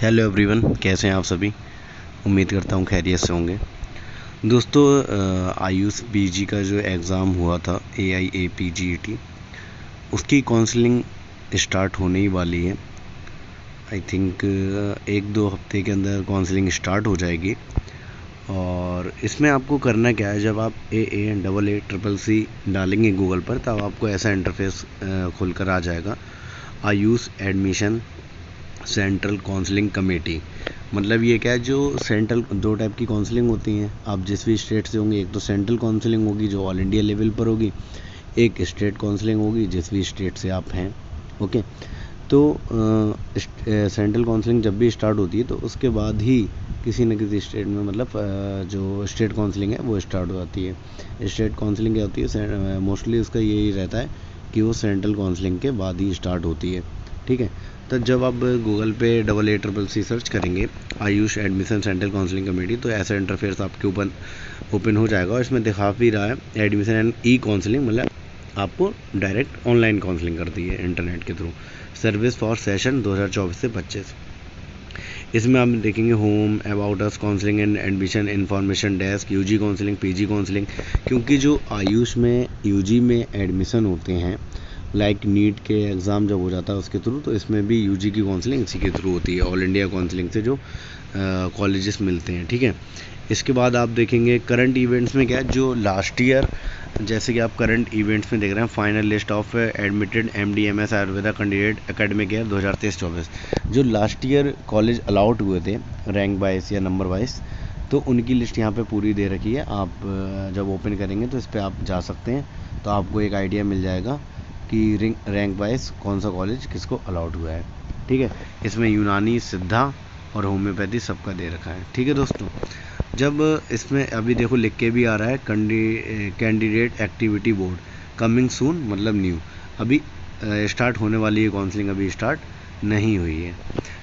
Hello everyone, कैसे हैं आप सभी। उम्मीद करता हूँ खैरियत से होंगे। दोस्तों, आयुष पीजी का जो एग्ज़ाम हुआ था AIAPGET, उसकी काउंसलिंग स्टार्ट होने ही वाली है। आई थिंक 1-2 हफ्ते के अंदर काउंसलिंग स्टार्ट हो जाएगी। और इसमें आपको करना क्या है, जब आप AA AA CCC डालेंगे गूगल पर, तब आपको ऐसा इंटरफेस खुल कर आ जाएगा, Ayush admission central counselling committee. मतलब ये क्या है, जो सेंट्रल, दो टाइप की काउंसलिंग होती हैं। आप जिस भी स्टेट से होंगे, एक तो सेंट्रल काउंसलिंग होगी जो ऑल इंडिया लेवल पर होगी, एक स्टेट काउंसलिंग होगी जिस भी स्टेट से आप हैं। ओके, तो सेंट्रल काउंसलिंग जब भी स्टार्ट होती है तो उसके बाद ही किसी न किसी स्टेट में, मतलब जो स्टेट काउंसलिंग है वो स्टार्ट हो जाती है। स्टेट काउंसलिंग क्या होती है, मोस्टली उसका यही रहता है कि वो सेंट्रल काउंसलिंग के बाद ही स्टार्ट होती है। ठीक है, तो जब आप गूगल पे AACCC सर्च करेंगे Ayush admission central counselling committee, तो ऐसा इंटरफेस आपके ओपन हो जाएगा। और इसमें दिखा भी रहा है एडमिशन एंड ई काउंसलिंग, मतलब आपको डायरेक्ट ऑनलाइन काउंसलिंग कर दी है इंटरनेट के थ्रू। सर्विस फॉर सेशन 2024 से 25। इसमें आप देखेंगे home, about us, counselling and admission information desk, UG counselling, PG counselling. क्योंकि जो आयुष में यूजी में एडमिशन होते हैं, लाइक नीट के एग्ज़ाम जब हो जाता है उसके थ्रू, तो इसमें भी यूजी की काउंसलिंग इसी के थ्रू होती है, ऑल इंडिया काउंसलिंग से जो कॉलेजेस मिलते हैं। ठीक है, इसके बाद आप देखेंगे करंट इवेंट्स में क्या है, जो लास्ट ईयर, जैसे कि आप करंट इवेंट्स में देख रहे हैं, final list of admitted MD MS Ayurveda candidate academic year 2023-24। जो लास्ट ईयर कॉलेज अलाउट हुए थे रैंक वाइज या नंबर वाइज, तो उनकी लिस्ट यहाँ पे पूरी दे रखी है। आप जब ओपन करेंगे तो इस पर आप जा सकते हैं, तो आपको एक आइडिया मिल जाएगा कि रैंक वाइज कौन सा कॉलेज किसको अलाउड हुआ है। ठीक है, इसमें यूनानी, सिद्धा और होम्योपैथी सबका दे रखा है। ठीक है दोस्तों, जब इसमें अभी देखो लिख के भी आ रहा है candidate activity board coming soon, मतलब न्यू, अभी स्टार्ट होने वाली है काउंसलिंग, अभी स्टार्ट नहीं हुई है।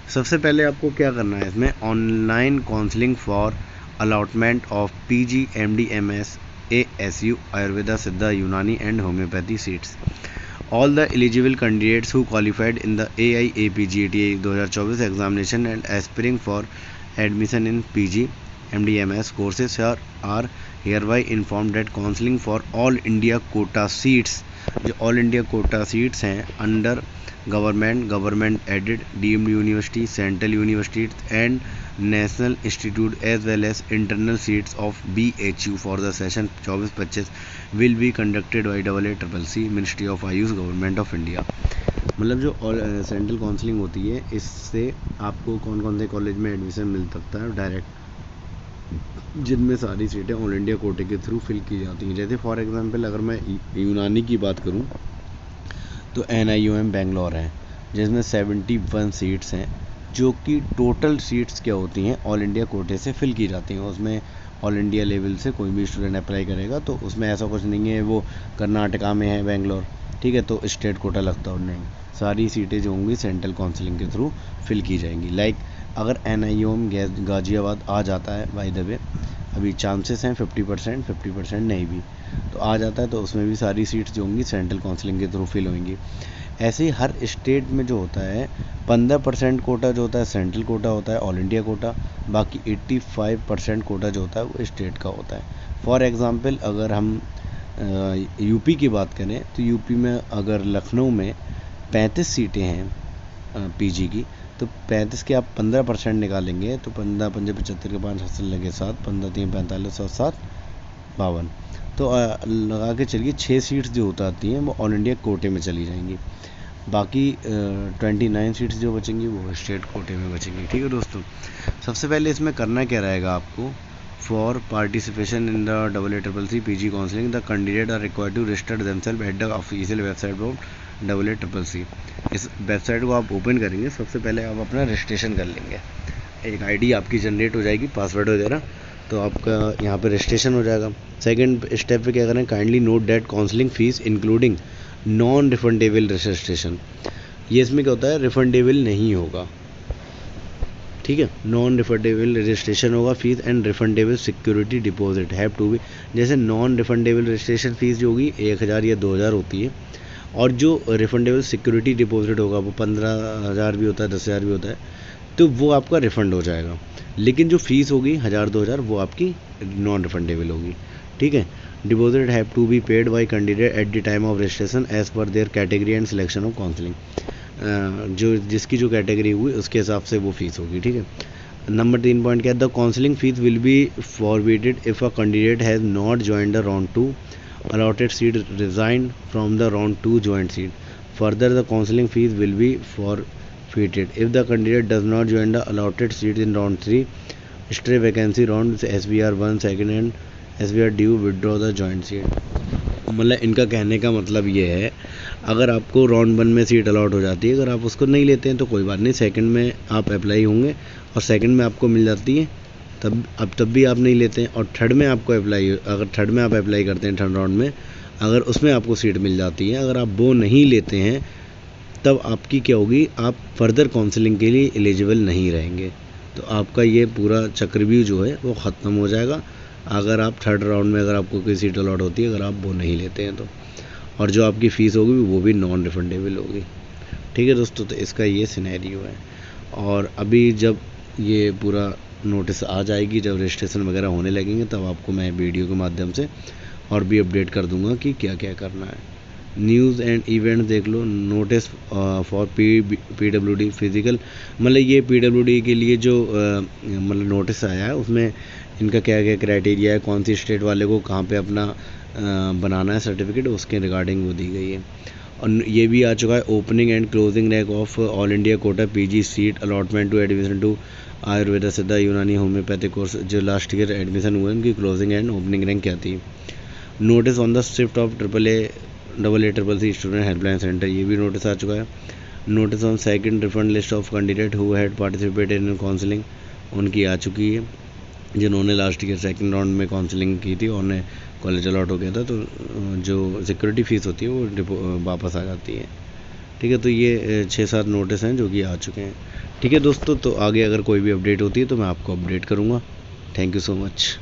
सबसे पहले आपको क्या करना है, इसमें online counselling for allotment of PG MD MS ASU Ayurveda, Siddha, यूनानी and homeopathy seats. All the eligible candidates who qualified in the AIAPGET 2024 examination and aspiring for admission in PG MD/MS courses are hereby informed that counseling for all India quota seats, जो all India quota seats हैं under government aided deemed university, central universities and national institute as well as internal seats of BHU for the session 24-25 will be conducted by AACCC ministry of AYUSH government of India. मतलब जो central counselling होती है, इससे आपको कौन कौन से college में एडमिशन मिल सकता है डायरेक्ट, जिनमें सारी सीटें ऑल इंडिया कोटे के थ्रू फिल की जाती हैं। जैसे फॉर एग्जांपल अगर मैं यूनानी की बात करूं, तो NIUM बेंगलोर है, जिसमें 71 सीट्स हैं, जो कि टोटल सीट्स क्या होती हैं, ऑल इंडिया कोटे से फिल की जाती हैं। उसमें ऑल इंडिया लेवल से कोई भी स्टूडेंट अप्लाई करेगा, तो उसमें ऐसा कुछ नहीं है वो कर्नाटका में है बेंगलोर, ठीक है, तो स्टेट कोटा लगता हो, नहीं, सारी सीटें जो होंगी सेंट्रल काउंसलिंग के थ्रू फिल की जाएंगी। लाइक अगर NIUM गाज़ियाबाद आ जाता है, बाय द वे अभी चांसेस हैं 50% नहीं भी, तो आ जाता है, तो उसमें भी सारी सीट्स जो होंगी सेंट्रल काउंसलिंग के थ्रू फिल होंगी। ऐसे ही हर स्टेट में जो होता है 15% कोटा जो होता है सेंट्रल कोटा होता है, ऑल इंडिया कोटा, बाकी 85% कोटा जो होता है वो स्टेट का होता है। फॉर एग्ज़ाम्पल अगर हम यूपी की बात करें, तो यूपी में अगर लखनऊ में 35 सीटें हैं PG की, तो 35 के आप 15% निकालेंगे, तो 15 पंजे 75 के 5 हसल लगे 7, 15 3 45 और 7 52, तो लगा के चलिए 6 सीट्स जो आती हैं वो ऑल इंडिया कोटे में चली जाएंगी। बाकी 29 सीट्स जो बचेंगी वो स्टेट कोटे में बचेंगी। ठीक है दोस्तों, सबसे पहले इसमें करना क्या रहेगा आपको, for participation in the AACCC PG counselling the candidate are required to register themselves at the official website of AACCC। इस वेबसाइट को आप ओपन करेंगे, सबसे पहले आप अपना रजिस्ट्रेशन कर लेंगे, एक ID आपकी जनरेट हो जाएगी, पासवर्ड वगैरह, तो आपका यहाँ पे रजिस्ट्रेशन हो जाएगा। सेकंड स्टेप पे क्या करें, kindly note that counselling fees including non refundable registration. ये इसमें क्या होता है, रिफंडेबल नहीं होगा, ठीक है, नॉन रिफंडेबल रजिस्ट्रेशन होगा fees and refundable security deposit have to be. जैसे नॉन रिफंडेबल रजिस्ट्रेशन फीस जो होगी 1000 या 2000 होती है, और जो रिफंडेबल सिक्योरिटी डिपॉजिट होगा वो 15,000 भी होता है, 10,000 भी होता है, तो वो आपका रिफ़ंड हो जाएगा। लेकिन जो फ़ीस होगी 1000-2000 वो आपकी नॉन रिफंडेबल होगी। ठीक है। Deposit have to be paid by candidate at the time of registration as per their category and selection of counselling. जो जिसकी जो कैटेगरी हुई उसके हिसाब से वो फीस होगी। ठीक है। नंबर 3 पॉइंट क्या है, the counselling fees will be forwarded if a candidate has not joined the round 2 allotted seat resigned from the round 2 joint seat. Further, the counseling fees will be forfeited if the candidate does not join the allotted seat in round 3, stray vacancy round, SVR 1 second and SVR due withdraw the joint seat. मतलब इनका कहने का मतलब ये है, अगर आपको round 1 में सीट अलॉट हो जाती है, अगर आप उसको नहीं लेते हैं तो कोई बात नहीं, सेकंड में आप अप्लाई होंगे और सेकंड में आपको मिल जाती है, तब भी आप नहीं लेते हैं। और थर्ड में आपको अगर थर्ड में आप अप्लाई करते हैं थर्ड राउंड में, अगर उसमें आपको सीट मिल जाती है, अगर आप वो नहीं लेते हैं तब आपकी क्या होगी, आप फर्दर काउंसलिंग के लिए एलिजिबल नहीं रहेंगे। तो आपका ये पूरा चक्रव्यूह जो है वो ख़त्म हो जाएगा अगर आप थर्ड राउंड में अगर आपको कोई सीट अलॉट होती है, अगर आप वो नहीं लेते हैं तो। और जो आपकी फ़ीस होगी वो भी नॉन रिफंडेबल होगी। ठीक है दोस्तों, तो इसका ये सिनेरियो है। और अभी जब ये पूरा नोटिस आ जाएगी, जब रजिस्ट्रेशन वगैरह होने लगेंगे, तब आपको मैं वीडियो के माध्यम से और भी अपडेट कर दूंगा कि क्या क्या करना है। न्यूज़ एंड इवेंट देख लो। नोटिस फॉर PWD फिज़िकल, मतलब ये PWD के लिए जो मतलब नोटिस आया है उसमें इनका क्या क्या क्राइटेरिया है, कौन सी स्टेट वाले को कहाँ पे अपना बनाना है सर्टिफिकेट, उसके रिगार्डिंग वो दी गई है। और ये भी आ चुका है, opening and closing rank of all India quota PG seat allotment to admission to Ayurveda, Siddha, Unani, homeopathic course जो लास्ट ईयर एडमिशन हुए उनकी क्लोजिंग एंड ओपनिंग रैंक क्या थी। Notice on the shift of AAA student helpline centre, ये भी notice आ चुका है। Notice on second refund list of candidate who had participated in counselling, उनकी आ चुकी है, जिन्होंने लास्ट ईयर सेकंड राउंड में काउंसलिंग की थी और उन्हें कॉलेज अलॉट हो गया था, तो जो सिक्योरिटी फ़ीस होती है वो वापस आ जाती है। ठीक है। तो ये 6-7 नोटिस हैं जो कि आ चुके हैं। ठीक है दोस्तों, तो आगे अगर कोई भी अपडेट होती है तो मैं आपको अपडेट करूँगा। Thank you so much.